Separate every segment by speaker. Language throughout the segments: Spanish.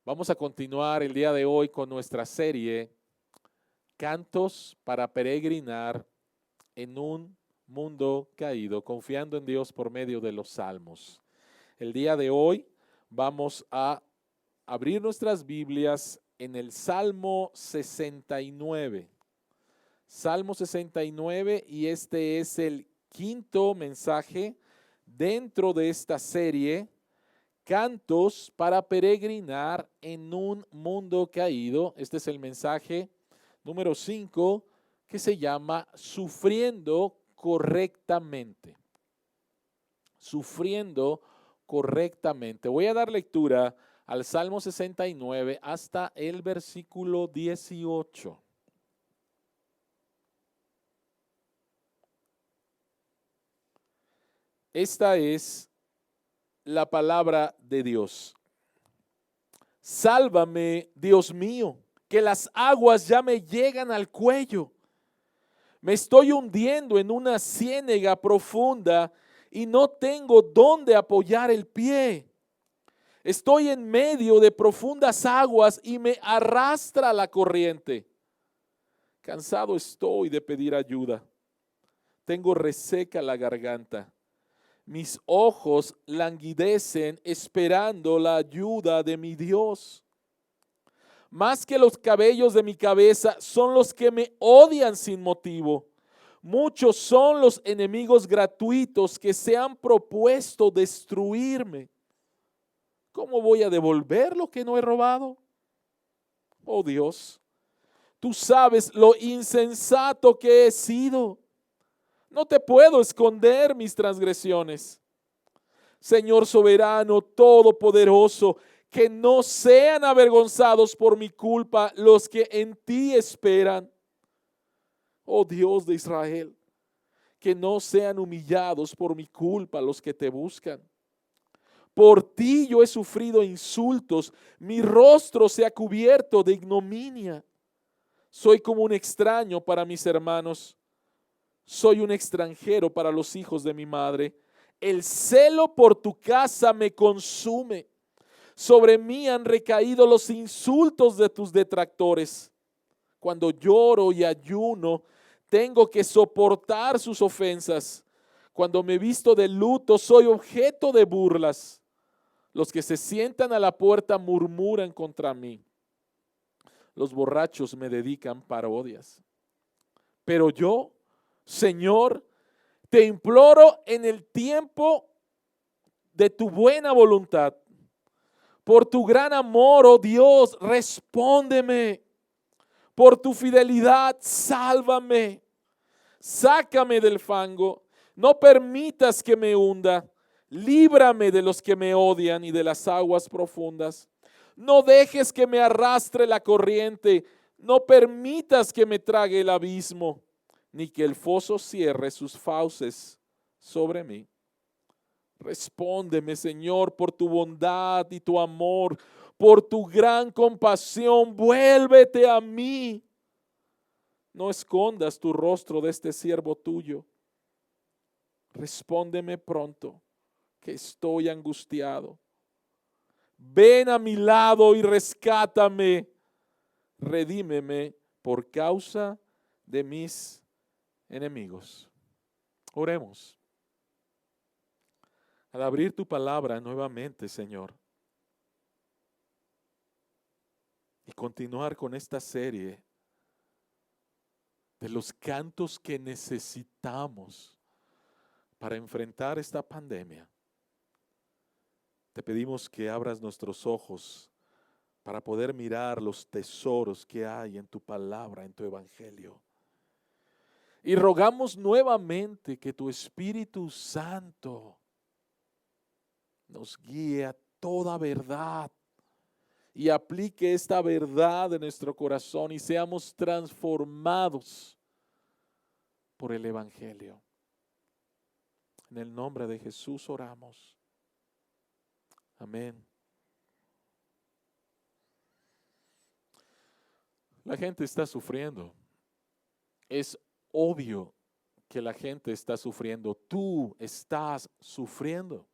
Speaker 1: Vamos a continuar el día de hoy con nuestra serie Cantos para peregrinar en un mundo caído, confiando en Dios por medio de los salmos. El día de hoy vamos a abrir nuestras Biblias en el Salmo 69. Salmo 69, y este es el quinto mensaje dentro de esta serie, Cantos para peregrinar en un mundo caído. Este es el mensaje número 5, que se llama Sufriendo correctamente. Sufriendo correctamente. Voy a dar lectura al Salmo 69 hasta el versículo 18. Esta es la palabra de Dios. Sálvame, Dios mío, que las aguas ya me llegan al cuello. Me estoy hundiendo en una ciénaga profunda y no tengo dónde apoyar el pie. Estoy en medio de profundas aguas y me arrastra la corriente. Cansado estoy de pedir ayuda. Tengo reseca la garganta. Mis ojos languidecen esperando la ayuda de mi Dios. Más que los cabellos de mi cabeza son los que me odian sin motivo. Muchos son los enemigos gratuitos que se han propuesto destruirme. ¿Cómo voy a devolver lo que no he robado? Oh Dios, tú sabes lo insensato que he sido. No te puedo esconder mis transgresiones. Señor soberano, todopoderoso, que no sean avergonzados por mi culpa los que en ti esperan. Oh Dios de Israel, que no sean humillados por mi culpa los que te buscan. Por ti yo he sufrido insultos, mi rostro se ha cubierto de ignominia. Soy como un extraño para mis hermanos. Soy un extranjero para los hijos de mi madre. El celo por tu casa me consume. Sobre mí han recaído los insultos de tus detractores. Cuando lloro y ayuno, tengo que soportar sus ofensas. Cuando me visto de luto, soy objeto de burlas. Los que se sientan a la puerta murmuran contra mí. Los borrachos me dedican parodias. Pero yo, Señor, te imploro en el tiempo de tu buena voluntad. Por tu gran amor, oh Dios, respóndeme. Por tu fidelidad, sálvame. Sácame del fango. No permitas que me hunda. Líbrame de los que me odian y de las aguas profundas. No dejes que me arrastre la corriente. No permitas que me trague el abismo, ni que el foso cierre sus fauces sobre mí. Respóndeme, Señor, por tu bondad y tu amor, por tu gran compasión, vuélvete a mí. No escondas tu rostro de este siervo tuyo. Respóndeme pronto, que estoy angustiado. Ven a mi lado y rescátame. Redímeme por causa de mis enemigos. Oremos. Al abrir tu palabra nuevamente, Señor, y continuar con esta serie de los cantos que necesitamos para enfrentar esta pandemia, te pedimos que abras nuestros ojos para poder mirar los tesoros que hay en tu palabra, en tu evangelio. Y rogamos nuevamente que tu Espíritu Santo nos guíe a toda verdad y aplique esta verdad en nuestro corazón y seamos transformados por el evangelio. En el nombre de Jesús oramos. Amén. La gente está sufriendo. Es obvio que la gente está sufriendo. Tú estás sufriendo.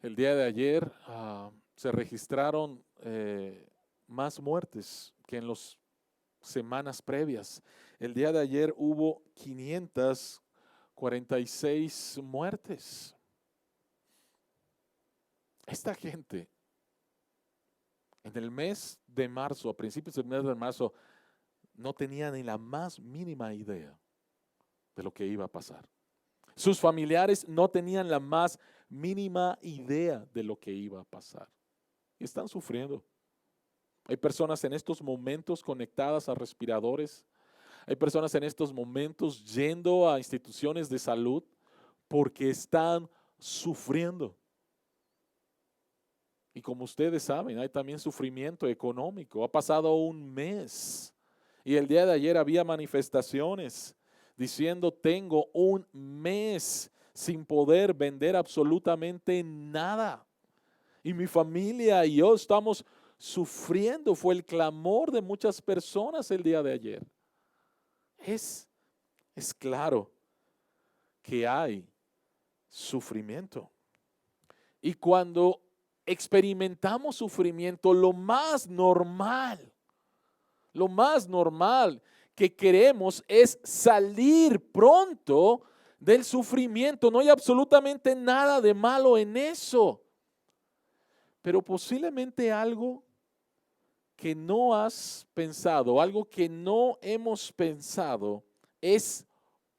Speaker 1: El día de ayer se registraron más muertes que en las semanas previas. El día de ayer hubo 546 muertes. Esta gente, en el mes de marzo, a principios del mes de marzo, no tenía ni la más mínima idea de lo que iba a pasar. Sus familiares no tenían la más mínima idea de lo que iba a pasar. Y están sufriendo. Hay personas en estos momentos conectadas a respiradores. Hay personas en estos momentos yendo a instituciones de salud porque están sufriendo. Y como ustedes saben, hay también sufrimiento económico. Ha pasado un mes y el día de ayer había manifestaciones diciendo: tengo un mes sin poder vender absolutamente nada. Y mi familia y yo estamos sufriendo. Fue el clamor de muchas personas el día de ayer. Es claro que hay sufrimiento. Y cuando experimentamos sufrimiento, lo más normal que queremos es salir pronto del sufrimiento. No hay absolutamente nada de malo en eso. Pero posiblemente algo que no has pensado, algo que no hemos pensado, es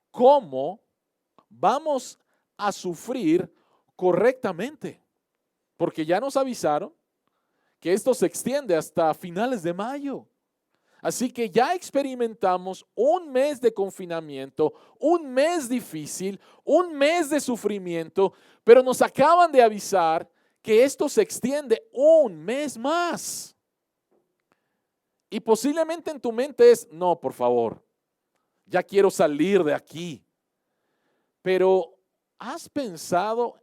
Speaker 1: cómo vamos a sufrir correctamente. Porque ya nos avisaron que esto se extiende hasta finales de mayo. Así que ya experimentamos un mes de confinamiento, un mes difícil, un mes de sufrimiento, pero nos acaban de avisar que esto se extiende un mes más. Y posiblemente en tu mente es: no, por favor, ya quiero salir de aquí. Pero ¿has pensado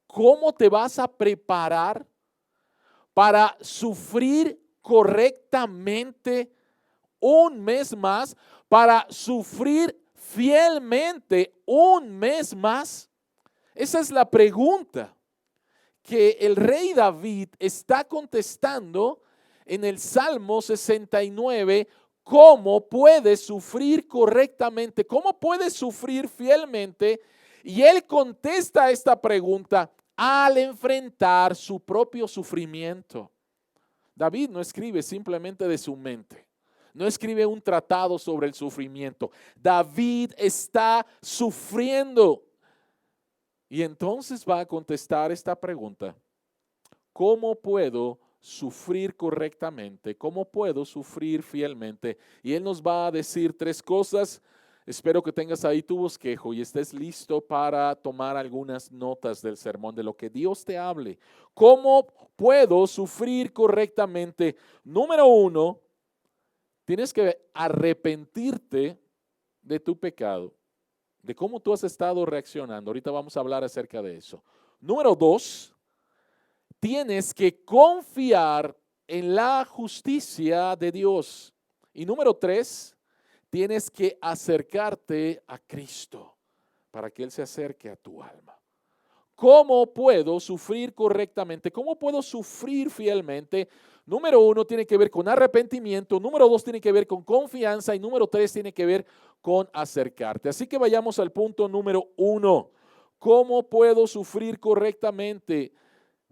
Speaker 1: cómo te vas a preparar para sufrir correctamente un mes más, para sufrir fielmente un mes más? Esa es la pregunta que el rey David está contestando en el Salmo 69. ¿Cómo puedes sufrir correctamente? ¿Cómo puedes sufrir fielmente? Y él contesta esta pregunta al enfrentar su propio sufrimiento. David no escribe simplemente de su mente. No escribe un tratado sobre el sufrimiento. David está sufriendo. Y entonces va a contestar esta pregunta: ¿cómo puedo sufrir correctamente? ¿Cómo puedo sufrir fielmente? Y él nos va a decir tres cosas. Espero que tengas ahí tu bosquejo y estés listo para tomar algunas notas del sermón, de lo que Dios te hable. ¿Cómo puedo sufrir correctamente? Número uno, tienes que arrepentirte de tu pecado, de cómo tú has estado reaccionando. Ahorita vamos a hablar acerca de eso. Número dos, tienes que confiar en la justicia de Dios. Y número tres, tienes que acercarte a Cristo para que Él se acerque a tu alma. ¿Cómo puedo sufrir correctamente? ¿Cómo puedo sufrir fielmente? Número uno tiene que ver con arrepentimiento, número dos tiene que ver con confianza y número tres tiene que ver con acercarte. Así que vayamos al punto número uno. ¿Cómo puedo sufrir correctamente?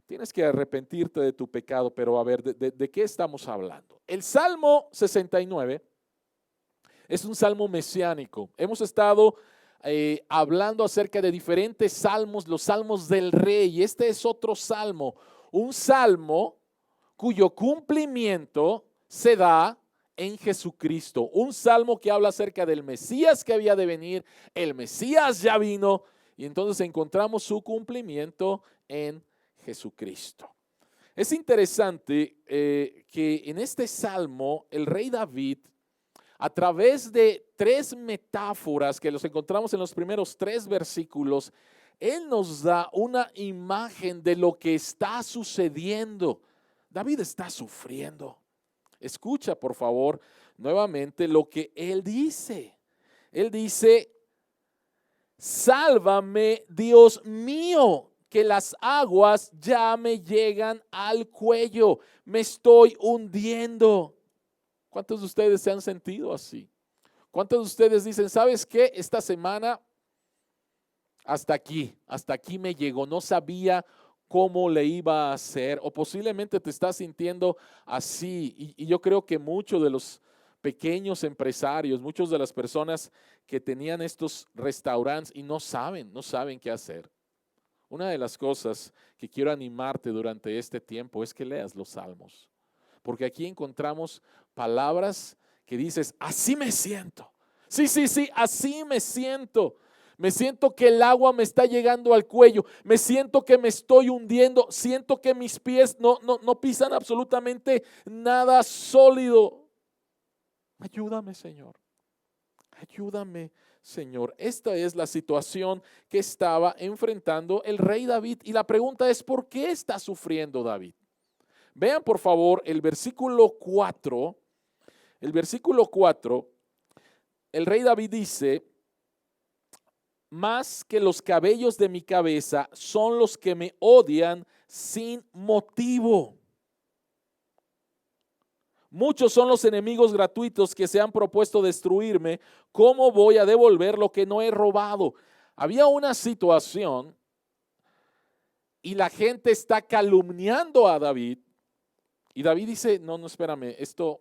Speaker 1: Tienes que arrepentirte de tu pecado, pero a ver, ¿de qué estamos hablando? El Salmo 69 es un salmo mesiánico. Hemos estado hablando acerca de diferentes salmos, los salmos del rey. Este es otro salmo, un salmo cuyo cumplimiento se da en Jesucristo. Un salmo que habla acerca del Mesías que había de venir. El Mesías ya vino y entonces encontramos su cumplimiento en Jesucristo. Es interesante que en este salmo el rey David, a través de tres metáforas que los encontramos en los primeros tres versículos, él nos da una imagen de lo que está sucediendo. David está sufriendo. Escucha, por favor, nuevamente lo que él dice. Él dice: sálvame, Dios mío. que las aguas ya me llegan al cuello, me estoy hundiendo. ¿Cuántos de ustedes se han sentido así? ¿Cuántos de ustedes dicen, sabes qué? Esta semana hasta aquí me llegó, no sabía cómo le iba a hacer, o posiblemente te estás sintiendo así, y yo creo que muchos de los pequeños empresarios, muchas de las personas que tenían estos restaurantes y no saben qué hacer. Una de las cosas que quiero animarte durante este tiempo es que leas los salmos, porque aquí encontramos palabras que dices, así me siento. Sí, así me siento. Me siento que el agua me está llegando al cuello. Me siento que me estoy hundiendo. Siento que mis pies no pisan absolutamente nada sólido. Ayúdame, Señor. Ayúdame, Señor. Esta es la situación que estaba enfrentando el rey David. Y la pregunta es, ¿por qué está sufriendo David? Vean, por favor, el versículo 4. El versículo 4, el rey David dice, más que los cabellos de mi cabeza son los que me odian sin motivo. Muchos son los enemigos gratuitos que se han propuesto destruirme. ¿Cómo voy a devolver lo que no he robado? Había una situación y la gente está calumniando a David. Y David dice, no, espérame, esto,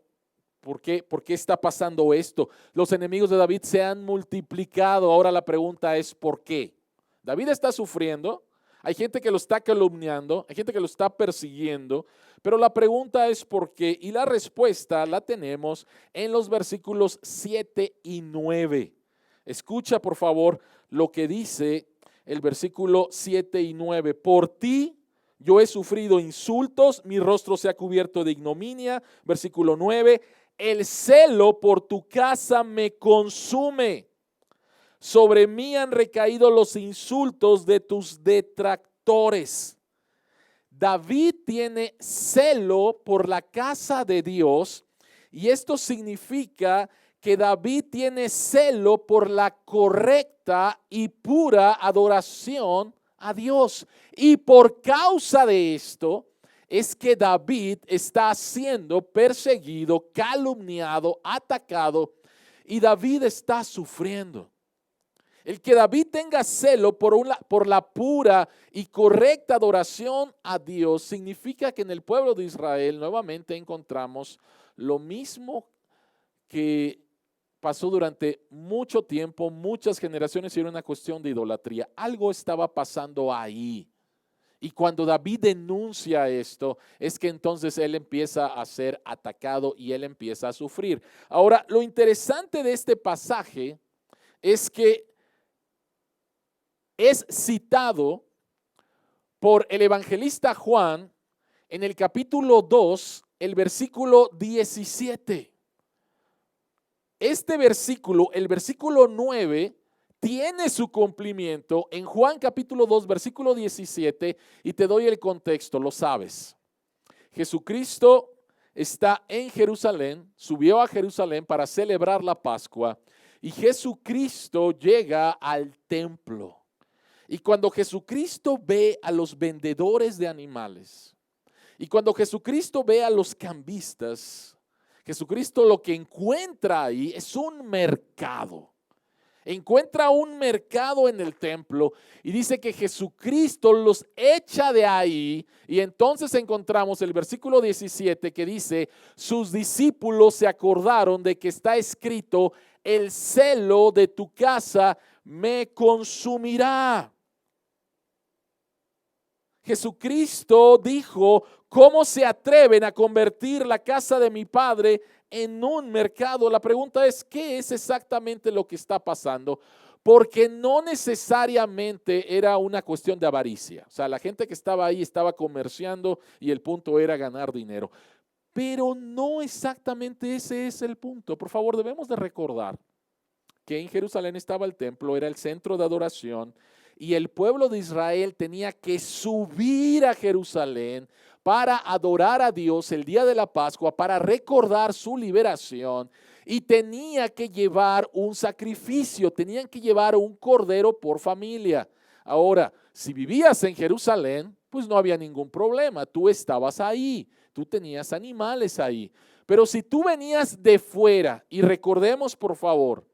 Speaker 1: ¿por qué está pasando esto? Los enemigos de David se han multiplicado. Ahora la pregunta es, ¿por qué? David está sufriendo. Hay gente que lo está calumniando, hay gente que lo está persiguiendo, pero la pregunta es ¿por qué? Y la respuesta la tenemos en los versículos 7 y 9. Escucha por favor lo que dice el versículo 7 y 9. Por ti yo he sufrido insultos, mi rostro se ha cubierto de ignominia. Versículo 9. El celo por tu casa me consume. Sobre mí han recaído los insultos de tus detractores. David tiene celo por la casa de Dios y esto significa que David tiene celo por la correcta y pura adoración a Dios. Y por causa de esto es que David está siendo perseguido, calumniado, atacado y David está sufriendo. El que David tenga celo por la pura y correcta adoración a Dios significa que en el pueblo de Israel nuevamente encontramos lo mismo que pasó durante mucho tiempo, muchas generaciones, y era una cuestión de idolatría. Algo estaba pasando ahí. Y cuando David denuncia esto, es que entonces él empieza a ser atacado y él empieza a sufrir. Ahora, lo interesante de este pasaje es que es citado por el evangelista Juan en el capítulo 2, el versículo 17. Este versículo, el versículo 9, tiene su cumplimiento en Juan capítulo 2, versículo 17, y te doy el contexto, lo sabes. Jesucristo está en Jerusalén, subió a Jerusalén para celebrar la Pascua, y Jesucristo llega al templo. Y cuando Jesucristo ve a los vendedores de animales, y cuando Jesucristo ve a los cambistas, Jesucristo lo que encuentra ahí es un mercado. Encuentra un mercado en el templo y dice que Jesucristo los echa de ahí. Y entonces encontramos el versículo 17 que dice, sus discípulos se acordaron de que está escrito, el celo de tu casa me consumirá. Jesucristo dijo, ¿cómo se atreven a convertir la casa de mi padre en un mercado? La pregunta es, ¿qué es exactamente lo que está pasando? Porque no necesariamente era una cuestión de avaricia. O sea, la gente que estaba ahí estaba comerciando y el punto era ganar dinero. Pero no exactamente ese es el punto. Por favor, debemos de recordar que en Jerusalén estaba el templo, era el centro de adoración. Y el pueblo de Israel tenía que subir a Jerusalén para adorar a Dios el día de la Pascua, para recordar su liberación. Y tenía que llevar un sacrificio, tenían que llevar un cordero por familia. Ahora, Si vivías en Jerusalén, pues no había ningún problema. Tú estabas ahí, tú tenías animales ahí. Pero si tú venías de fuera, y recordemos por favor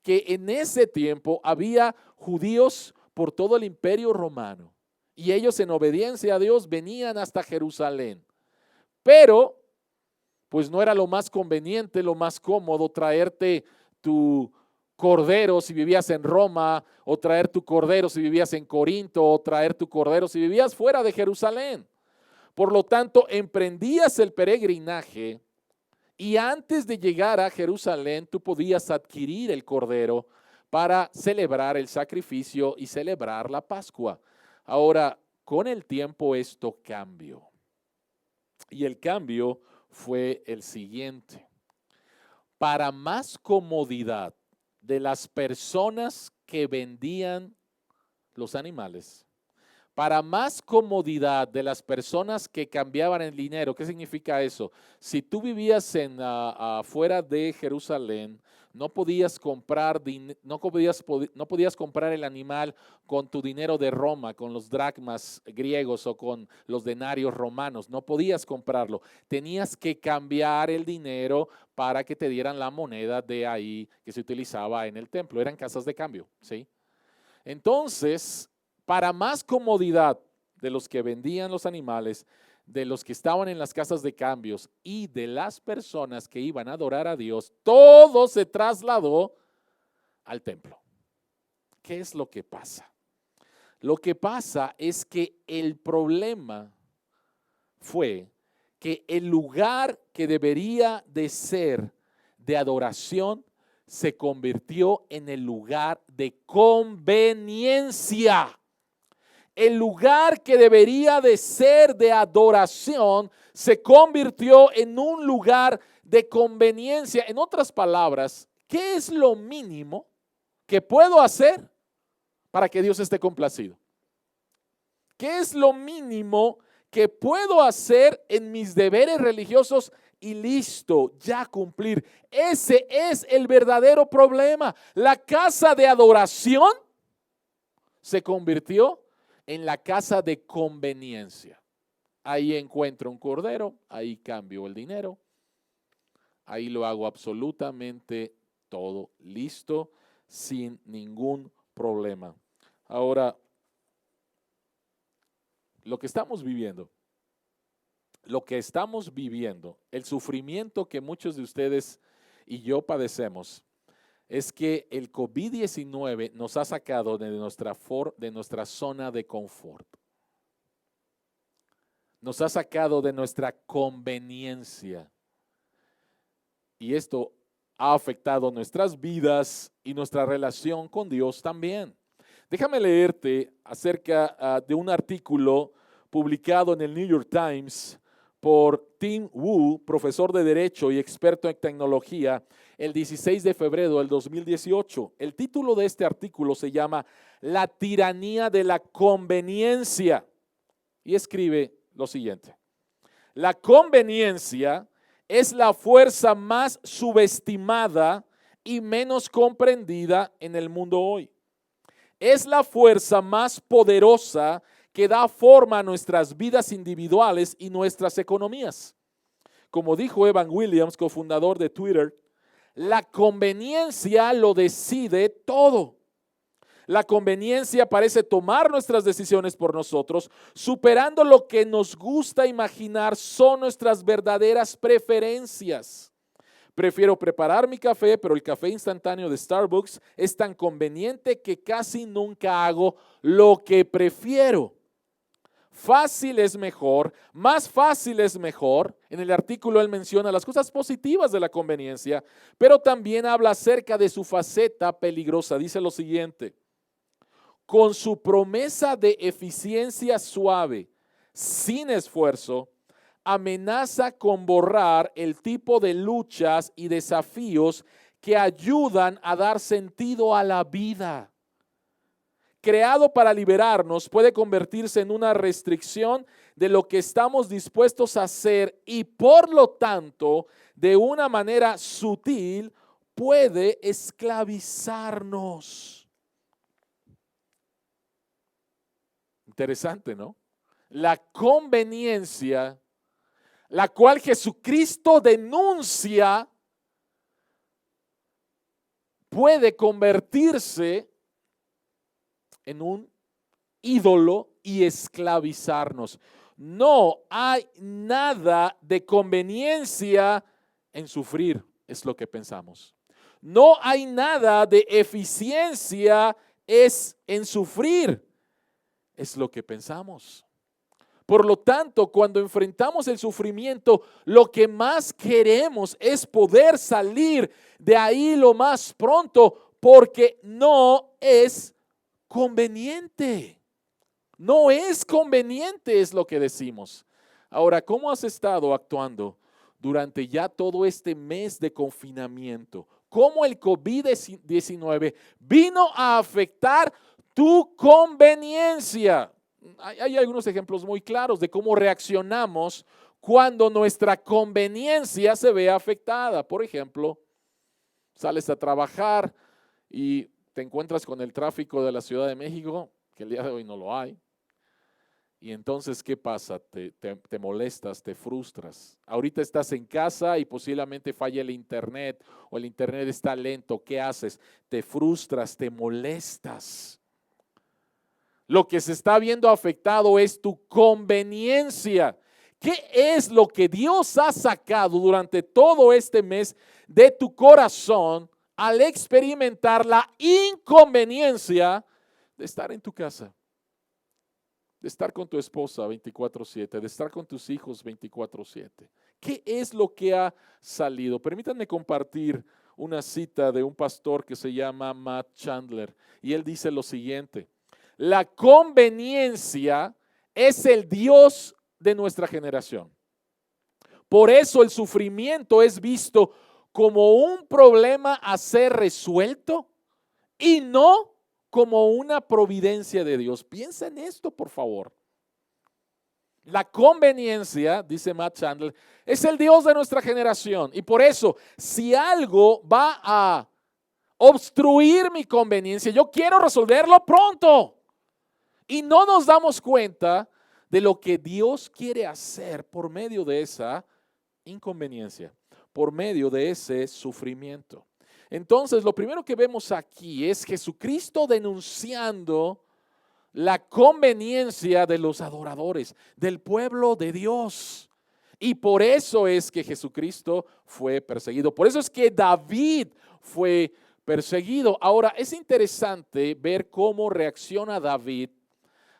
Speaker 1: que en ese tiempo había judíos por todo el imperio romano y ellos en obediencia a Dios venían hasta Jerusalén. Pero pues no era lo más conveniente, lo más cómodo traerte tu cordero si vivías en Roma, o traer tu cordero si vivías en Corinto, o traer tu cordero si vivías fuera de Jerusalén. Por lo tanto, emprendías el peregrinaje y antes de llegar a Jerusalén, tú podías adquirir el cordero para celebrar el sacrificio y celebrar la Pascua. Ahora, con el tiempo esto cambió. Y el cambio fue el siguiente. Para más comodidad de las personas que vendían los animales, para más comodidad de las personas que cambiaban el dinero. ¿Qué significa eso? Si tú vivías fuera de Jerusalén, no podías comprar el animal con tu dinero de Roma, con los dracmas griegos o con los denarios romanos. No podías comprarlo. Tenías que cambiar el dinero para que te dieran la moneda de ahí que se utilizaba en el templo. Eran casas de cambio, ¿sí? Entonces, para más comodidad de los que vendían los animales, de los que estaban en las casas de cambios y de las personas que iban a adorar a Dios, todo se trasladó al templo. ¿Qué es lo que pasa? Lo que pasa es que el problema fue que el lugar que debería de ser de adoración se convirtió en el lugar de conveniencia. El lugar que debería de ser de adoración se convirtió en un lugar de conveniencia. En otras palabras, ¿qué es lo mínimo que puedo hacer para que Dios esté complacido? ¿Qué es lo mínimo que puedo hacer en mis deberes religiosos y listo, ya cumplir? Ese es el verdadero problema. La casa de adoración se convirtió en la casa de conveniencia. Ahí encuentro un cordero, ahí cambio el dinero, ahí lo hago absolutamente todo listo, sin ningún problema. Ahora, lo que estamos viviendo, el sufrimiento que muchos de ustedes y yo padecemos, es que el COVID-19 nos ha sacado de nuestra zona de confort. Nos ha sacado de nuestra conveniencia. Y esto ha afectado nuestras vidas y nuestra relación con Dios también. Déjame leerte acerca de un artículo publicado en el New York Times por Tim Wu, profesor de Derecho y experto en tecnología, el 16 de febrero del 2018. El título de este artículo se llama La tiranía de la conveniencia y escribe lo siguiente: la conveniencia es la fuerza más subestimada y menos comprendida en el mundo hoy. Es la fuerza más poderosa que da forma a nuestras vidas individuales y nuestras economías. Como dijo Evan Williams, cofundador de Twitter, la conveniencia lo decide todo. La conveniencia parece tomar nuestras decisiones por nosotros, superando lo que nos gusta imaginar son nuestras verdaderas preferencias. Prefiero preparar mi café, pero el café instantáneo de Starbucks es tan conveniente que casi nunca hago lo que prefiero. Fácil es mejor, más fácil es mejor. En el artículo él menciona las cosas positivas de la conveniencia, pero también habla acerca de su faceta peligrosa. Dice lo siguiente: con su promesa de eficiencia suave, sin esfuerzo, amenaza con borrar el tipo de luchas y desafíos que ayudan a dar sentido a la vida. Creado para liberarnos, puede convertirse en una restricción de lo que estamos dispuestos a hacer y por lo tanto, de una manera sutil, puede esclavizarnos. Interesante, ¿no? La conveniencia, la cual Jesucristo denuncia, puede convertirse en un ídolo y esclavizarnos. No hay nada de conveniencia en sufrir, es lo que pensamos. No hay nada de eficiencia en sufrir, es lo que pensamos. Por lo tanto, cuando enfrentamos el sufrimiento, lo que más queremos es poder salir de ahí lo más pronto, porque no es conveniente. No es conveniente, es lo que decimos. Ahora, ¿cómo has estado actuando durante ya todo este mes de confinamiento? ¿Cómo el COVID-19 vino a afectar tu conveniencia? Hay algunos ejemplos muy claros de cómo reaccionamos cuando nuestra conveniencia se ve afectada. Por ejemplo, sales a trabajar y te encuentras con el tráfico de la Ciudad de México, que el día de hoy no lo hay. Y entonces, ¿qué pasa? Te molestas, te frustras. Ahorita estás en casa y posiblemente falla el internet o el internet está lento. ¿Qué haces? Te frustras, te molestas. Lo que se está viendo afectado es tu conveniencia. ¿Qué es lo que Dios ha sacado durante todo este mes de tu corazón al experimentar la inconveniencia de estar en tu casa? De estar con tu esposa 24/7, de estar con tus hijos 24/7. ¿Qué es lo que ha salido? Permítanme compartir una cita de un pastor que se llama Matt Chandler, y él dice lo siguiente: la conveniencia es el Dios de nuestra generación. Por eso el sufrimiento es visto como un problema a ser resuelto y no como una providencia de Dios. Piensa en esto, por favor. La conveniencia, dice Matt Chandler, es el Dios de nuestra generación. Y por eso, si algo va a obstruir mi conveniencia, yo quiero resolverlo pronto. Y no nos damos cuenta de lo que Dios quiere hacer por medio de esa inconveniencia, por medio de ese sufrimiento. Entonces, lo primero que vemos aquí es Jesucristo denunciando la conveniencia de los adoradores, del pueblo de Dios. Y por eso es que Jesucristo fue perseguido. Por eso es que David fue perseguido. Ahora, es interesante ver cómo reacciona David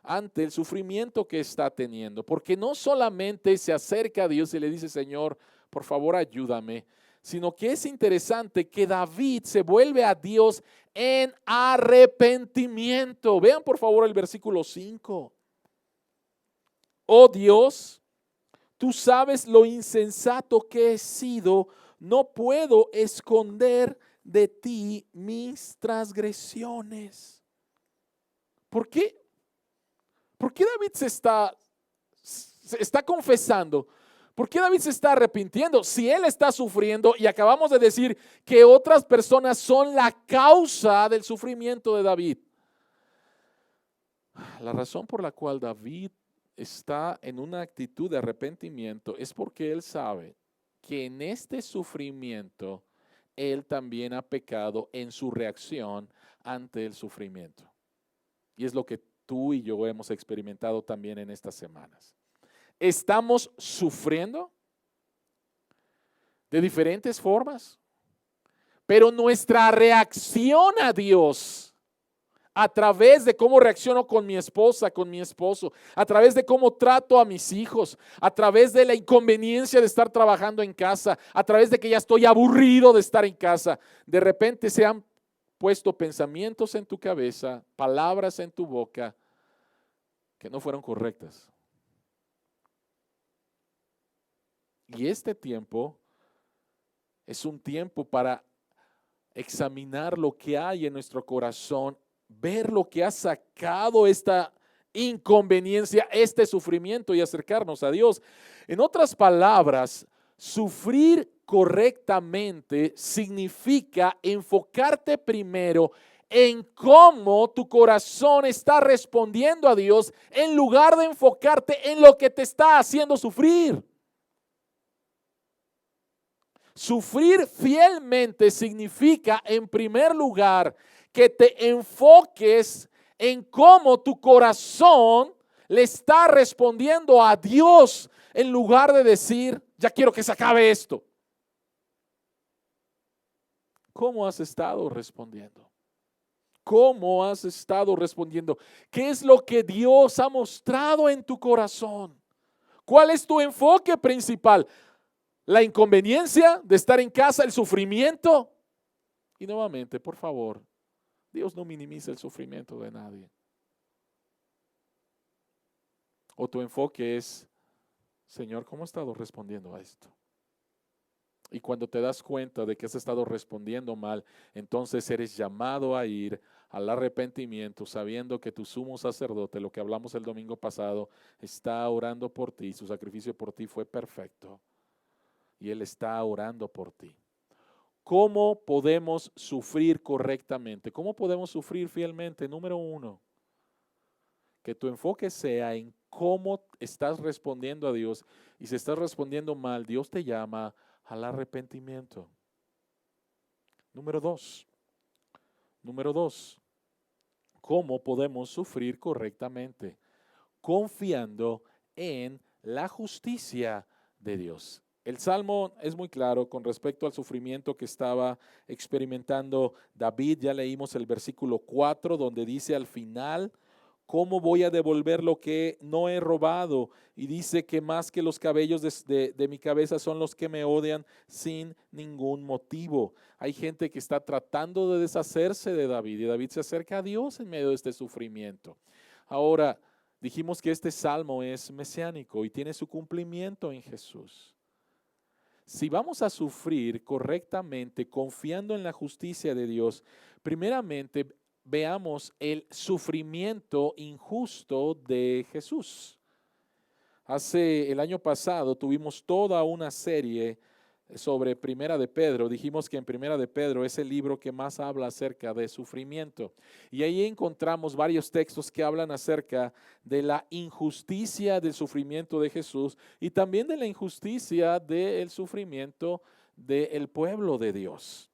Speaker 1: ante el sufrimiento que está teniendo, porque no solamente se acerca a Dios y le dice: Señor, por favor ayúdame, sino que es interesante que David se vuelve a Dios en arrepentimiento. Vean por favor el versículo 5. Oh Dios, tú sabes lo insensato que he sido, no puedo esconder de ti mis transgresiones. ¿Por qué? ¿Por qué David se está confesando? ¿Por qué David se está arrepintiendo? Si él está sufriendo y acabamos de decir que otras personas son la causa del sufrimiento de David. La razón por la cual David está en una actitud de arrepentimiento es porque él sabe que en este sufrimiento él también ha pecado en su reacción ante el sufrimiento. Y es lo que tú y yo hemos experimentado también en estas semanas. Estamos sufriendo de diferentes formas, pero nuestra reacción a Dios, a través de cómo reacciono con mi esposa, con mi esposo, a través de cómo trato a mis hijos, a través de la inconveniencia de estar trabajando en casa, a través de que ya estoy aburrido de estar en casa, de repente se han puesto pensamientos en tu cabeza, palabras en tu boca que no fueron correctas. Y este tiempo es un tiempo para examinar lo que hay en nuestro corazón, ver lo que ha sacado esta inconveniencia, este sufrimiento, y acercarnos a Dios. En otras palabras, sufrir correctamente significa enfocarte primero en cómo tu corazón está respondiendo a Dios en lugar de enfocarte en lo que te está haciendo sufrir. Sufrir fielmente significa, en primer lugar, que te enfoques en cómo tu corazón le está respondiendo a Dios en lugar de decir, ya quiero que se acabe esto. ¿Cómo has estado respondiendo? ¿Cómo has estado respondiendo? ¿Qué es lo que Dios ha mostrado en tu corazón? ¿Cuál es tu enfoque principal? ¿La inconveniencia de estar en casa, el sufrimiento? Y nuevamente, por favor, Dios no minimiza el sufrimiento de nadie. O tu enfoque es, Señor, ¿cómo he estado respondiendo a esto? Y cuando te das cuenta de que has estado respondiendo mal, entonces eres llamado a ir al arrepentimiento, sabiendo que tu sumo sacerdote, lo que hablamos el domingo pasado, está orando por ti. Su sacrificio por ti fue perfecto. Y Él está orando por ti. ¿Cómo podemos sufrir correctamente? ¿Cómo podemos sufrir fielmente? Número uno, que tu enfoque sea en cómo estás respondiendo a Dios. Y si estás respondiendo mal, Dios te llama al arrepentimiento. Número dos, ¿cómo podemos sufrir correctamente? Confiando en la justicia de Dios. El Salmo es muy claro con respecto al sufrimiento que estaba experimentando David. Ya leímos el versículo 4 donde dice al final, ¿cómo voy a devolver lo que no he robado? Y dice que más que los cabellos de mi cabeza son los que me odian sin ningún motivo. Hay gente que está tratando de deshacerse de David y David se acerca a Dios en medio de este sufrimiento. Ahora, dijimos que este salmo es mesiánico y tiene su cumplimiento en Jesús. Si vamos a sufrir correctamente, confiando en la justicia de Dios, primeramente veamos el sufrimiento injusto de Jesús. El año pasado tuvimos toda una serie sobre Primera de Pedro. Dijimos que en Primera de Pedro es el libro que más habla acerca de sufrimiento. Y ahí encontramos varios textos que hablan acerca de la injusticia del sufrimiento de Jesús y también de la injusticia del sufrimiento del pueblo de Dios.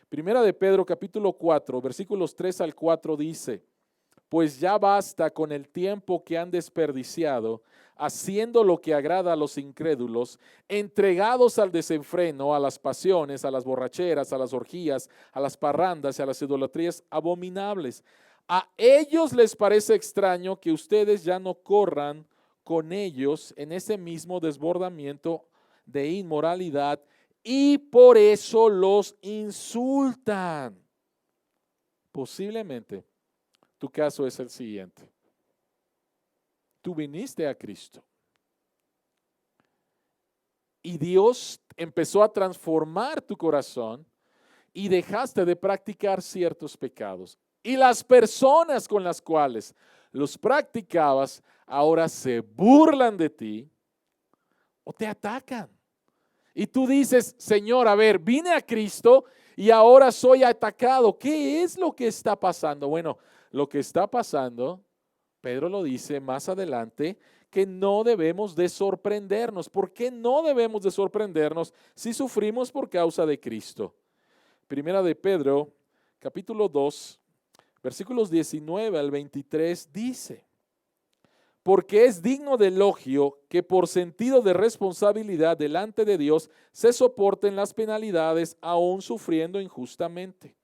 Speaker 1: Primera de Pedro capítulo 4, versículos 3 al 4 dice, pues ya basta con el tiempo que han desperdiciado haciendo lo que agrada a los incrédulos, entregados al desenfreno, a las pasiones, a las borracheras, a las orgías, a las parrandas y a las idolatrías abominables. A ellos les parece extraño que ustedes ya no corran con ellos en ese mismo desbordamiento de inmoralidad y por eso los insultan. Posiblemente tu caso es el siguiente. Tú viniste a Cristo y Dios empezó a transformar tu corazón y dejaste de practicar ciertos pecados. Y las personas con las cuales los practicabas ahora se burlan de ti o te atacan. Y tú dices, Señor, a ver, vine a Cristo y ahora soy atacado. ¿Qué es lo que está pasando? Bueno, lo que está pasando, Pedro lo dice más adelante, que no debemos de sorprendernos. ¿Por qué no debemos de sorprendernos si sufrimos por causa de Cristo? Primera de Pedro, capítulo 2, versículos 19 al 23 dice, porque es digno de elogio que por sentido de responsabilidad delante de Dios se soporten las penalidades aún sufriendo injustamente.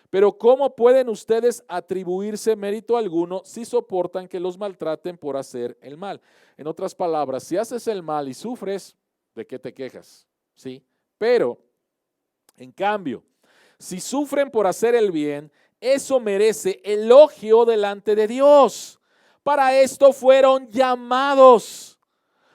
Speaker 1: Pero ¿cómo pueden ustedes atribuirse mérito alguno si soportan que los maltraten por hacer el mal? En otras palabras, si haces el mal y sufres, ¿de qué te quejas? ¿Sí? Pero, en cambio, si sufren por hacer el bien, eso merece elogio delante de Dios. Para esto fueron llamados,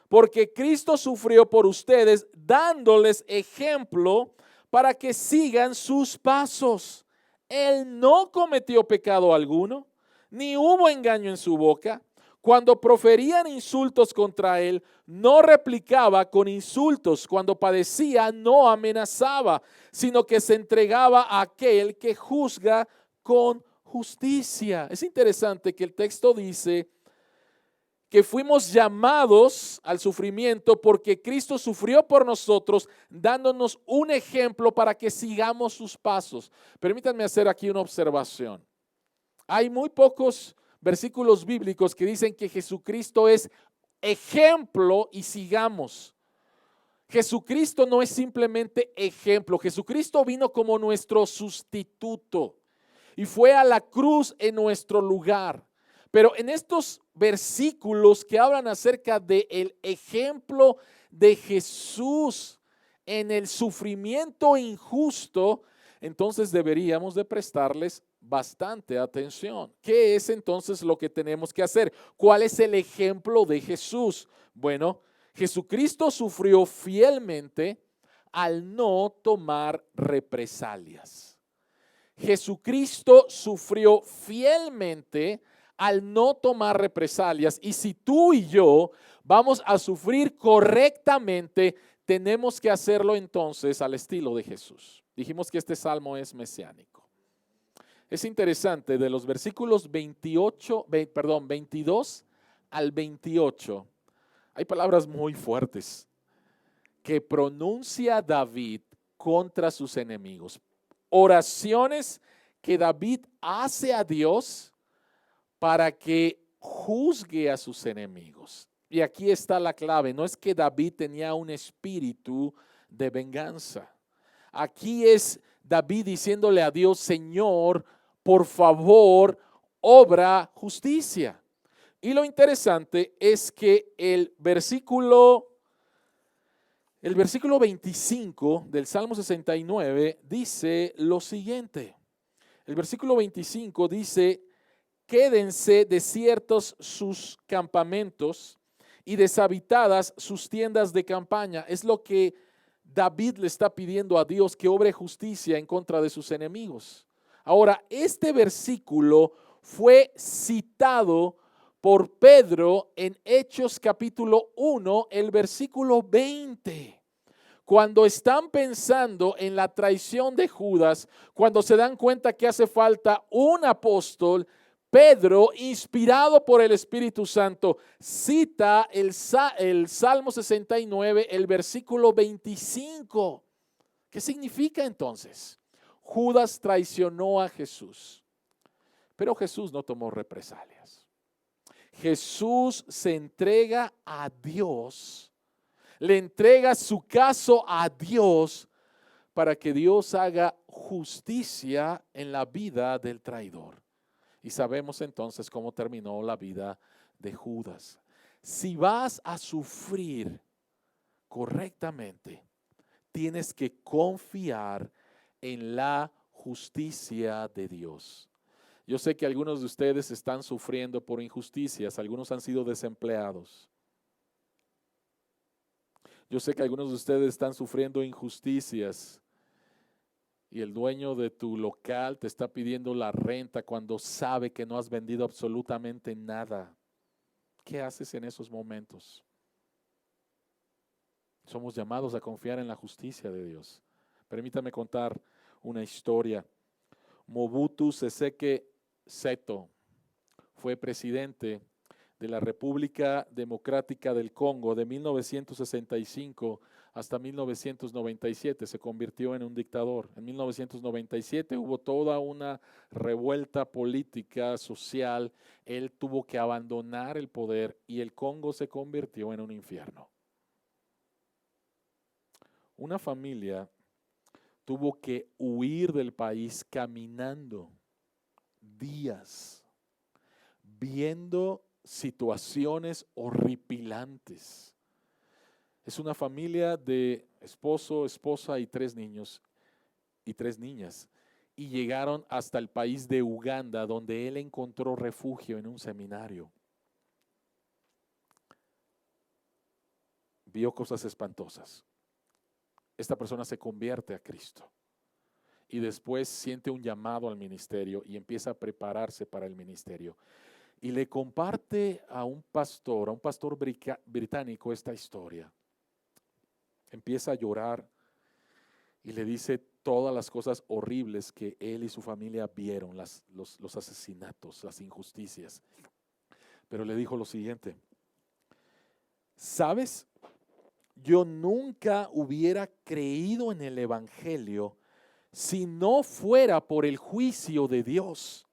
Speaker 1: porque Cristo sufrió por ustedes, dándoles ejemplo para que sigan sus pasos. Él no cometió pecado alguno, ni hubo engaño en su boca. Cuando proferían insultos contra él, no replicaba con insultos. Cuando padecía, no amenazaba, sino que se entregaba a aquel que juzga con justicia. Es interesante que el texto dice que fuimos llamados al sufrimiento porque Cristo sufrió por nosotros, dándonos un ejemplo para que sigamos sus pasos. Permítanme hacer aquí una observación. Hay muy pocos versículos bíblicos que dicen que Jesucristo es ejemplo y sigamos. Jesucristo no es simplemente ejemplo. Jesucristo vino como nuestro sustituto y fue a la cruz en nuestro lugar. Pero en estos versículos que hablan acerca del ejemplo de Jesús en el sufrimiento injusto, entonces deberíamos de prestarles bastante atención. ¿Qué es entonces lo que tenemos que hacer? ¿Cuál es el ejemplo de Jesús? Bueno, Jesucristo sufrió fielmente al no tomar represalias. Jesucristo sufrió fielmente al no tomar represalias. Y si tú y yo vamos a sufrir correctamente, tenemos que hacerlo entonces al estilo de Jesús. Dijimos que este salmo es mesiánico. Es interesante, de los versículos 22 al 28, hay palabras muy fuertes que pronuncia David contra sus enemigos. Oraciones que David hace a Dios para que juzgue a sus enemigos. Y aquí está la clave, no es que David tenía un espíritu de venganza. Aquí es David diciéndole a Dios, Señor, por favor, obra justicia. Y lo interesante es que el versículo 25 del Salmo 69 dice lo siguiente. El versículo 25 dice, quédense desiertos sus campamentos y deshabitadas sus tiendas de campaña. Es lo que David le está pidiendo a Dios, que obre justicia en contra de sus enemigos. Ahora, este versículo fue citado por Pedro en Hechos capítulo 1, el versículo 20. Cuando están pensando en la traición de Judas, cuando se dan cuenta que hace falta un apóstol, Pedro, inspirado por el Espíritu Santo, cita el Salmo 69, el versículo 25. ¿Qué significa entonces? Judas traicionó a Jesús, pero Jesús no tomó represalias. Jesús se entrega a Dios, le entrega su caso a Dios para que Dios haga justicia en la vida del traidor. Y sabemos entonces cómo terminó la vida de Judas. Si vas a sufrir correctamente, tienes que confiar en la justicia de Dios. Yo sé que algunos de ustedes están sufriendo por injusticias, algunos han sido desempleados. Yo sé que algunos de ustedes están sufriendo injusticias y el dueño de tu local te está pidiendo la renta cuando sabe que no has vendido absolutamente nada. ¿Qué haces en esos momentos? Somos llamados a confiar en la justicia de Dios. Permítame contar una historia. Mobutu Sese Seko fue presidente de la República Democrática del Congo de 1965 hasta 1997. Se convirtió en un dictador. En 1997 hubo toda una revuelta política, social. Él tuvo que abandonar el poder y el Congo se convirtió en un infierno. Una familia tuvo que huir del país caminando días, viendo situaciones horripilantes. Es una familia de esposo, esposa y 3 niños y 3 niñas. Y llegaron hasta el país de Uganda, donde él encontró refugio en un seminario. Vio cosas espantosas. Esta persona se convierte a Cristo y después siente un llamado al ministerio y empieza a prepararse para el ministerio. Y le comparte a un pastor británico esta historia. Empieza a llorar y le dice, todas las cosas horribles que él y su familia vieron, los asesinatos, las injusticias. Pero le dijo lo siguiente: ¿sabes? Yo nunca hubiera creído en el evangelio si no fuera por el juicio de Dios,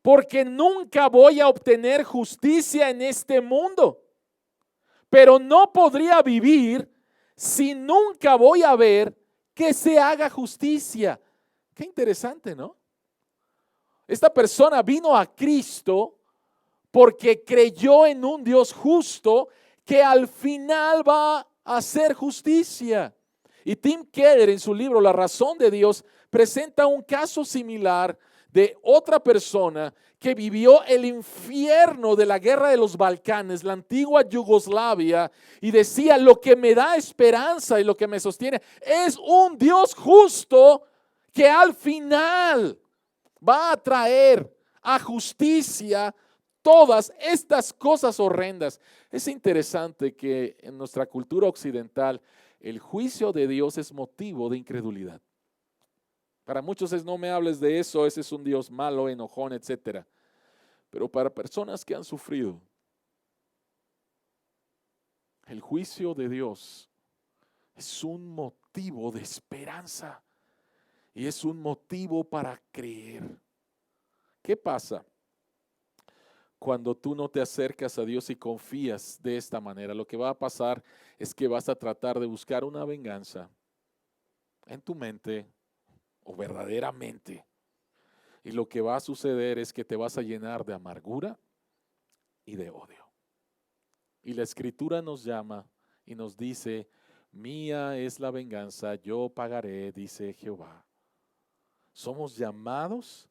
Speaker 1: porque nunca voy a obtener justicia en este mundo, pero no podría vivir si nunca voy a ver que se haga justicia. Qué interesante, ¿no? Esta persona vino a Cristo porque creyó en un Dios justo que al final va a hacer justicia. Y Tim Keller, en su libro La razón de Dios, presenta un caso similar de otra persona que vivió el infierno de la guerra de los Balcanes, la antigua Yugoslavia, y decía: lo que me da esperanza y lo que me sostiene es un Dios justo que al final va a traer a justicia todas estas cosas horrendas. Es interesante que en nuestra cultura occidental el juicio de Dios es motivo de incredulidad. Para muchos es: no me hables de eso, ese es un Dios malo, enojón, etcétera. Pero para personas que han sufrido, el juicio de Dios es un motivo de esperanza y es un motivo para creer. ¿Qué pasa cuando tú no te acercas a Dios y confías de esta manera? Lo que va a pasar es que vas a tratar de buscar una venganza en tu mente o verdaderamente. Y lo que va a suceder es que te vas a llenar de amargura y de odio. Y la Escritura nos llama y nos dice: mía es la venganza, yo pagaré, dice Jehová. Somos llamados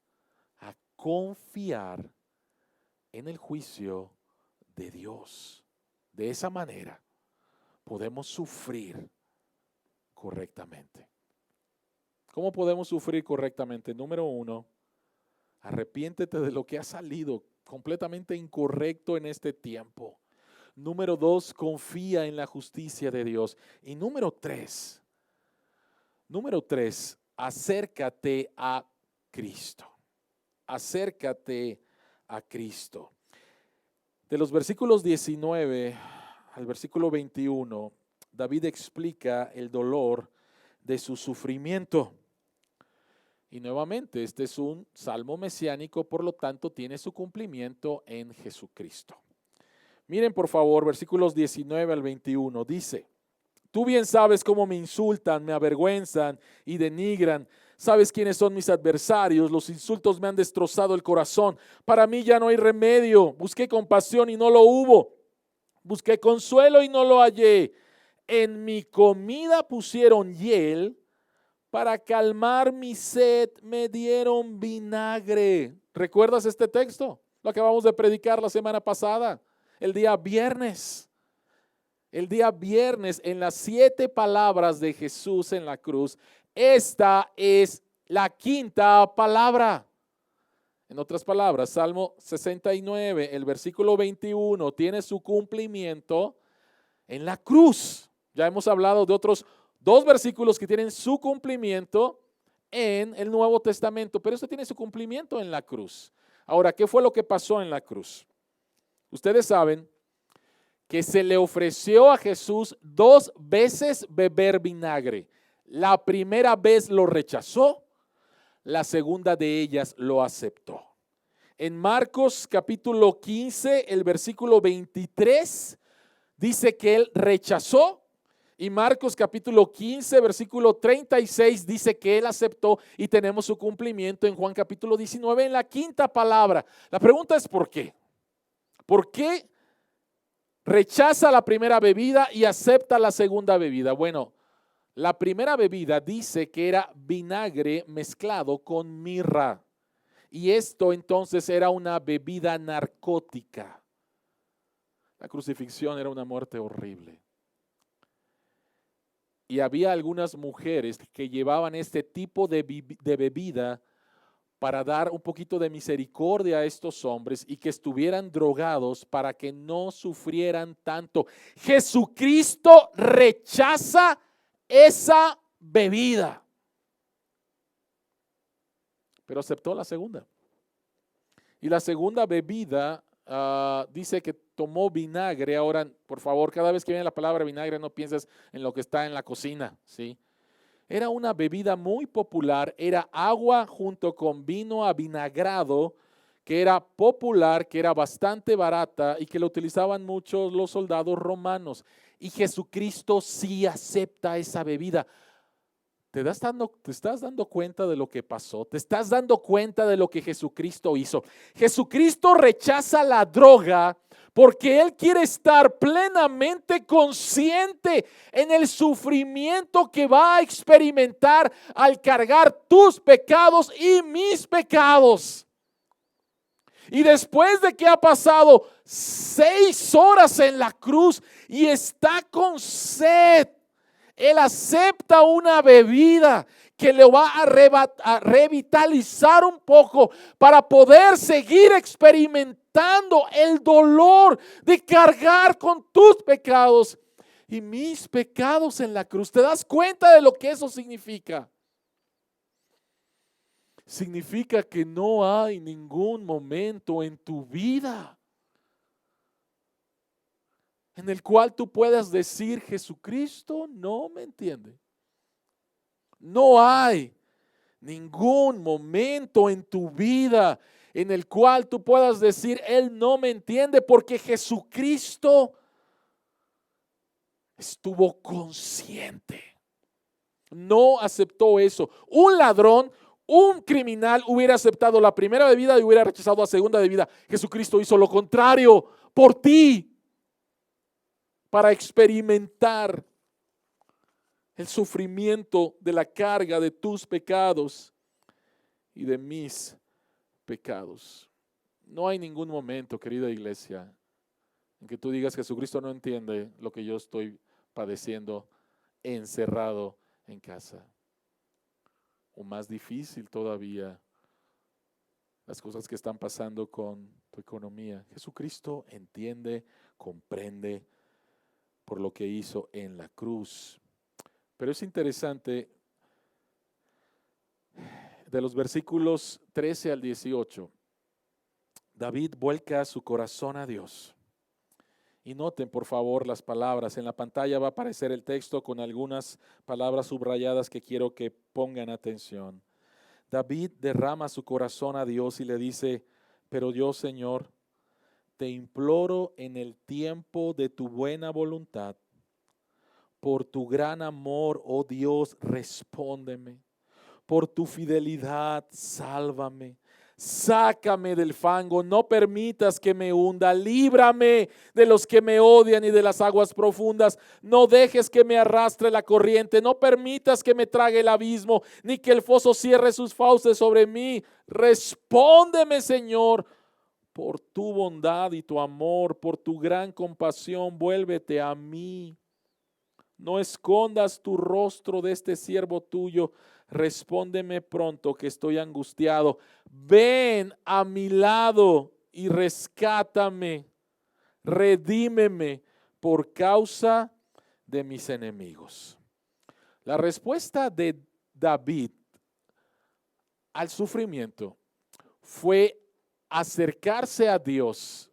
Speaker 1: a confiar en el juicio de Dios. De esa manera podemos sufrir correctamente. ¿Cómo podemos sufrir correctamente? Número 1, arrepiéntete de lo que ha salido completamente incorrecto en este tiempo. Número 2, confía en la justicia de Dios. Y número 3, acércate a Cristo. Acércate a Cristo. De los versículos 19 al versículo 21, David explica el dolor de su sufrimiento. Y nuevamente, este es un salmo mesiánico, por lo tanto tiene su cumplimiento en Jesucristo. Miren por favor, versículos 19 al 21, dice: tú bien sabes cómo me insultan, me avergüenzan y denigran. Sabes quiénes son mis adversarios, los insultos me han destrozado el corazón. Para mí ya no hay remedio. Busqué compasión y no lo hubo. Busqué consuelo y no lo hallé. En mi comida pusieron hiel, para calmar mi sed me dieron vinagre. ¿Recuerdas este texto? Lo acabamos de predicar la semana pasada, el día viernes. El día viernes, en las 7 palabras de Jesús en la cruz, esta es la 5ª palabra. En otras palabras, Salmo 69, el versículo 21, tiene su cumplimiento en la cruz. Ya hemos hablado de otros 2 versículos que tienen su cumplimiento en el Nuevo Testamento, pero este tiene su cumplimiento en la cruz. Ahora, ¿qué fue lo que pasó en la cruz? Ustedes saben que se le ofreció a Jesús 2 veces beber vinagre. La primera vez lo rechazó, la segunda de ellas lo aceptó. En Marcos capítulo 15, el versículo 23, dice que él rechazó. Y Marcos capítulo 15, versículo 36 dice que él aceptó, y tenemos su cumplimiento en Juan capítulo 19 en la 5ª palabra. La pregunta es: ¿por qué? ¿Por qué rechaza la primera bebida y acepta la segunda bebida? Bueno, la primera bebida dice que era vinagre mezclado con mirra. Y esto entonces era una bebida narcótica. La crucifixión era una muerte horrible. Y había algunas mujeres que llevaban este tipo de bebida para dar un poquito de misericordia a estos hombres y que estuvieran drogados para que no sufrieran tanto. Jesucristo rechaza esa bebida. pero aceptó la segunda. Y la segunda bebida dice que tomó vinagre. Ahora, por favor, cada vez que viene la palabra vinagre no pienses en lo que está en la cocina, ¿sí? Era una bebida muy popular, era agua junto con vino avinagrado, que era popular, que era bastante barata y que lo utilizaban muchos los soldados romanos. Y Jesucristo sí acepta esa bebida. ¿Te estás dando cuenta de lo que pasó? ¿Te estás dando cuenta de lo que Jesucristo hizo? Jesucristo rechaza la droga porque Él quiere estar plenamente consciente en el sufrimiento que va a experimentar al cargar tus pecados y mis pecados. Y después de que ha pasado 6 horas en la cruz y está con sed, Él acepta una bebida que le va a revitalizar un poco para poder seguir experimentando el dolor de cargar con tus pecados y mis pecados en la cruz. ¿Te das cuenta de lo que eso significa? Significa que no hay ningún momento en tu vida en el cual tú puedas decir: Jesucristo no me entiende. No hay ningún momento en tu vida en el cual tú puedas decir: Él no me entiende, porque Jesucristo estuvo consciente. No aceptó eso. Un ladrón, un criminal hubiera aceptado la primera bebida y hubiera rechazado la segunda bebida. Jesucristo hizo lo contrario por ti, para experimentar el sufrimiento de la carga de tus pecados y de mis pecados. No hay ningún momento, querida iglesia, en que tú digas: Jesucristo no entiende lo que yo estoy padeciendo encerrado en casa. O más difícil todavía, las cosas que están pasando con tu economía. Jesucristo entiende, comprende por lo que hizo en la cruz. Pero es interesante, de los versículos 13 al 18, David vuelca su corazón a Dios. Y noten por favor las palabras. En la pantalla va a aparecer el texto con algunas palabras subrayadas que quiero que pongan atención. David derrama su corazón a Dios y le dice: pero yo, Señor, te imploro en el tiempo de tu buena voluntad. Por tu gran amor, oh Dios, respóndeme. Por tu fidelidad, sálvame. Sácame del fango, no permitas que me hunda. Líbrame de los que me odian y de las aguas profundas. No dejes que me arrastre la corriente. No permitas que me trague el abismo, ni que el foso cierre sus fauces sobre mí. Respóndeme, Señor, por tu bondad y tu amor, por tu gran compasión, vuélvete a mí. No escondas tu rostro de este siervo tuyo. Respóndeme pronto, que estoy angustiado. Ven a mi lado y rescátame. Redímeme por causa de mis enemigos. La respuesta de David al sufrimiento fue acercarse a Dios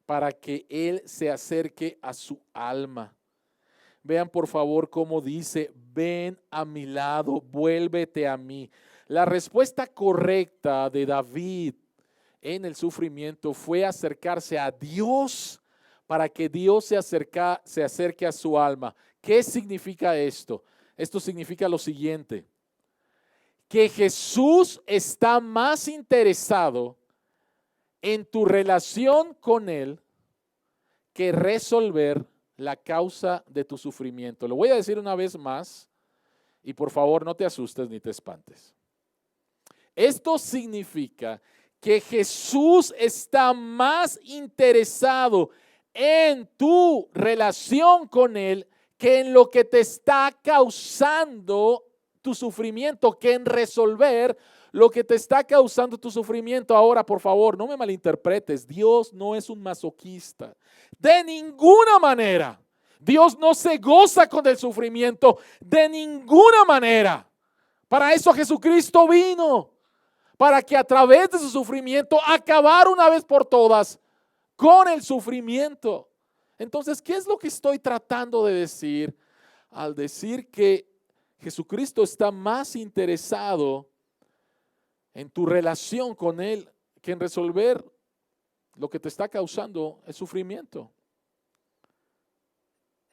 Speaker 1: para que Él se acerque a su alma. Vean por favor cómo dice: ven a mi lado, vuélvete a mí. La respuesta correcta de David en el sufrimiento fue acercarse a Dios para que Dios se acerque a su alma. ¿Qué significa esto? Esto significa lo siguiente: que Jesús está más interesado en tu relación con Él que resolver la causa de tu sufrimiento. Lo voy a decir una vez más y por favor no te asustes ni te espantes. Esto significa que Jesús está más interesado en tu relación con Él que en lo que te está causando tu sufrimiento, que en resolver lo que te está causando tu sufrimiento. Ahora, por favor, no me malinterpretes. Dios no es un masoquista. De ninguna manera. Dios no se goza con el sufrimiento. De ninguna manera. Para eso Jesucristo vino. para que a través de su sufrimiento acabar una vez por todas con el sufrimiento. Entonces, ¿qué es lo que estoy tratando de decir al decir que Jesucristo está más interesado en tu relación con Él que en resolver lo que te está causando el sufrimiento?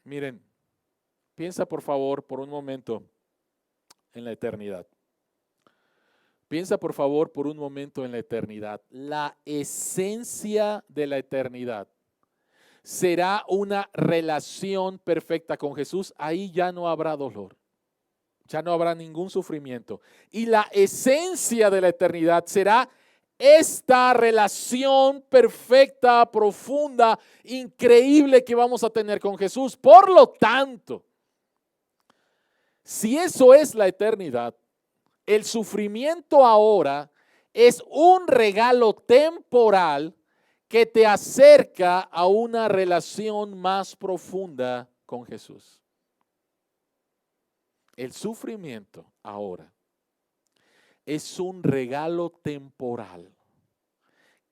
Speaker 1: Miren, piensa por favor por un momento en la eternidad. Piensa por favor por un momento en la eternidad. La esencia de la eternidad será una relación perfecta con Jesús. Ahí ya no habrá dolor, ya no habrá ningún sufrimiento. Y la esencia de la eternidad será esta relación perfecta, profunda, increíble que vamos a tener con Jesús. Por lo tanto, si eso es la eternidad, el sufrimiento ahora es un regalo temporal que te acerca a una relación más profunda con Jesús. El sufrimiento ahora es un regalo temporal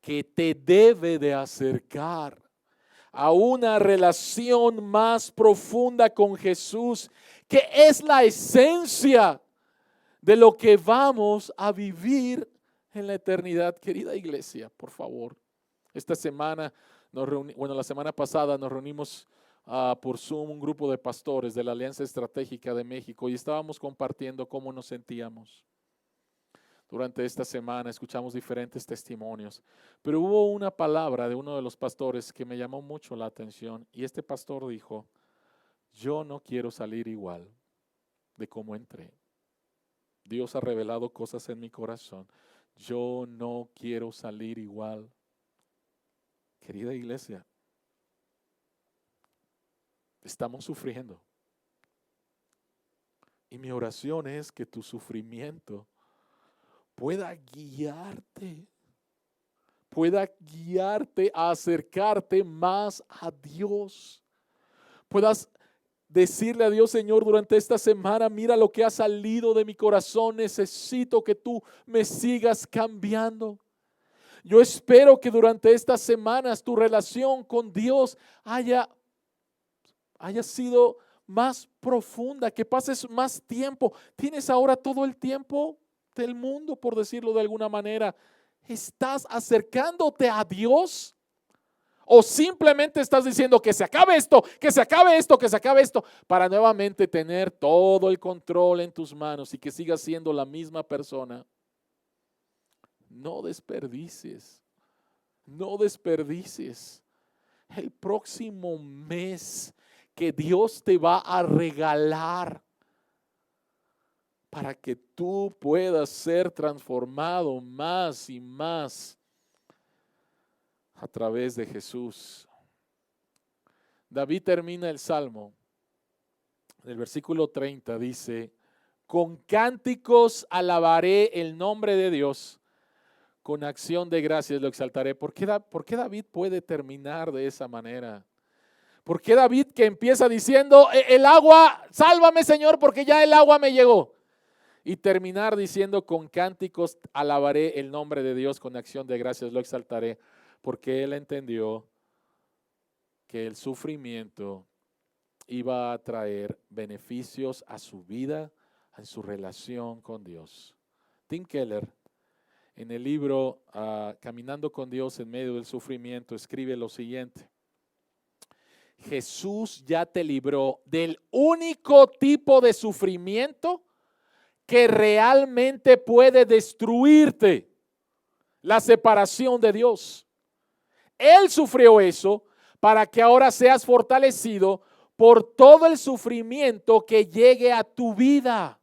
Speaker 1: que te debe de acercar a una relación más profunda con Jesús, que es la esencia de lo que vamos a vivir en la eternidad. Querida iglesia, por favor, esta semana la semana pasada nos reunimos por Zoom un grupo de pastores de la Alianza Estratégica de México y estábamos compartiendo cómo nos sentíamos. Durante esta semana escuchamos diferentes testimonios, pero hubo una palabra de uno de los pastores que me llamó mucho la atención y este pastor dijo: yo no quiero salir igual de cómo entré. Dios ha revelado cosas en mi corazón. Yo no quiero salir igual. Querida iglesia, estamos sufriendo. Y mi oración es que tu sufrimiento pueda guiarte a acercarte más a Dios. Puedas decirle a Dios: Señor, durante esta semana, mira lo que ha salido de mi corazón. Necesito que tú me sigas cambiando. Yo espero que durante estas semanas tu relación con Dios haya sido más profunda, que pases más tiempo. Tienes ahora todo el tiempo del mundo, por decirlo de alguna manera. ¿Estás acercándote a Dios? ¿O simplemente estás diciendo que se acabe esto, que se acabe esto, que se acabe esto, para nuevamente tener todo el control en tus manos y que sigas siendo la misma persona? No desperdicies el próximo mes que Dios te va a regalar para que tú puedas ser transformado más y más a través de Jesús. David termina el Salmo, en el versículo 30 dice: con cánticos alabaré el nombre de Dios, con acción de gracias lo exaltaré. ¿Por qué David puede terminar de esa manera? ¿Por qué David, que empieza diciendo el agua, sálvame Señor porque ya el agua me llegó, y terminar diciendo con cánticos alabaré el nombre de Dios, con acción de gracias lo exaltaré? Porque él entendió que el sufrimiento iba a traer beneficios a su vida, a su relación con Dios. Tim Keller, en el libro Caminando con Dios en medio del sufrimiento, escribe lo siguiente: Jesús ya te libró del único tipo de sufrimiento que realmente puede destruirte, la separación de Dios. Él sufrió eso para que ahora seas fortalecido por todo el sufrimiento que llegue a tu vida.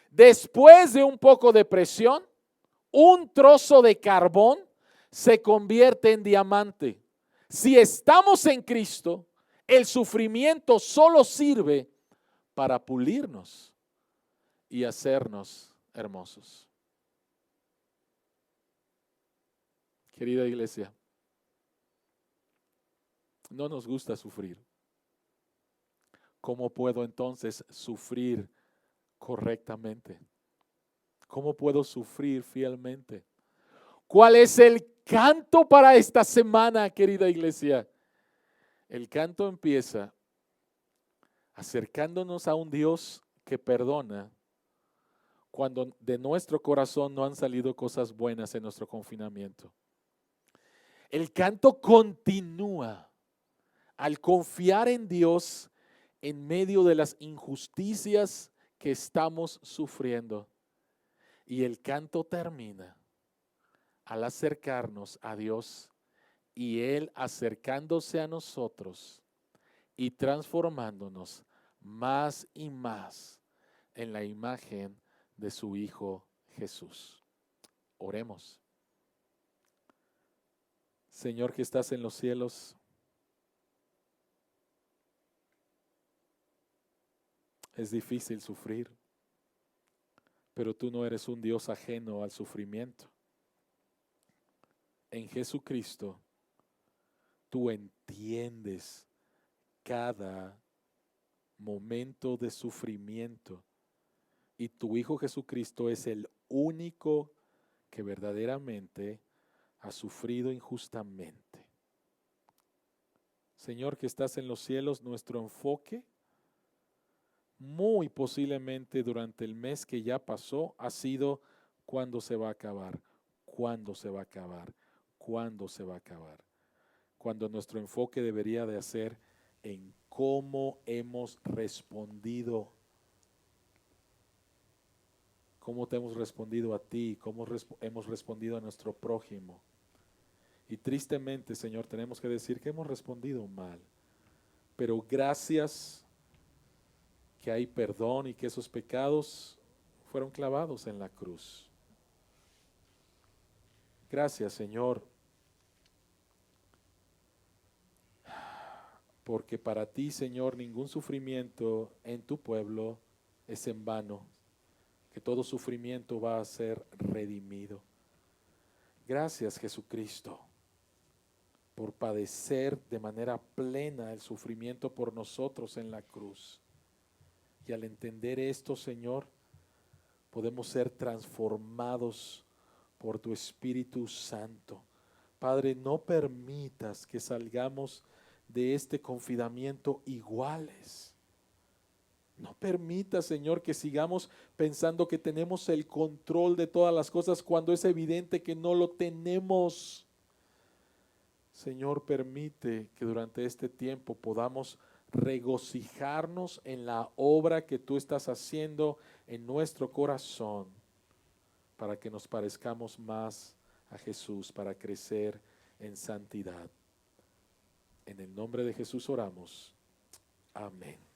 Speaker 1: Después de un poco de presión, un trozo de carbón se convierte en diamante. Si estamos en Cristo, el sufrimiento solo sirve para pulirnos y hacernos hermosos. Querida iglesia, no nos gusta sufrir. ¿Cómo puedo entonces sufrir correctamente? ¿Cómo puedo sufrir fielmente? ¿Cuál es el canto para esta semana, querida iglesia? El canto empieza acercándonos a un Dios que perdona cuando de nuestro corazón no han salido cosas buenas en nuestro confinamiento. El canto continúa al confiar en Dios en medio de las injusticias que estamos sufriendo. Y el canto termina al acercarnos a Dios y Él acercándose a nosotros y transformándonos más y más en la imagen de su Hijo Jesús. Oremos. Señor que estás en los cielos, es difícil sufrir, pero tú no eres un Dios ajeno al sufrimiento. En Jesucristo, tú entiendes cada momento de sufrimiento y tu Hijo Jesucristo es el único que verdaderamente ha sufrido injustamente. Señor que estás en los cielos, nuestro enfoque muy posiblemente durante el mes que ya pasó ha sido cuándo se va a acabar, cuándo se va a acabar, cuándo se va a acabar. Cuando nuestro enfoque debería de ser en cómo hemos respondido, cómo te hemos respondido a ti, cómo hemos respondido a nuestro prójimo. Y tristemente, Señor, tenemos que decir que hemos respondido mal, pero gracias que hay perdón y que esos pecados fueron clavados en la cruz. Gracias, Señor, porque para ti, Señor, ningún sufrimiento en tu pueblo es en vano, que todo sufrimiento va a ser redimido. Gracias, Jesucristo, por padecer de manera plena el sufrimiento por nosotros en la cruz. Y al entender esto, Señor, podemos ser transformados por tu Espíritu Santo. Padre, no permitas que salgamos de este confinamiento iguales. No permitas, Señor, que sigamos pensando que tenemos el control de todas las cosas cuando es evidente que no lo tenemos. Señor, permite que durante este tiempo podamos regocijarnos en la obra que tú estás haciendo en nuestro corazón para que nos parezcamos más a Jesús, para crecer en santidad. En el nombre de Jesús oramos. Amén.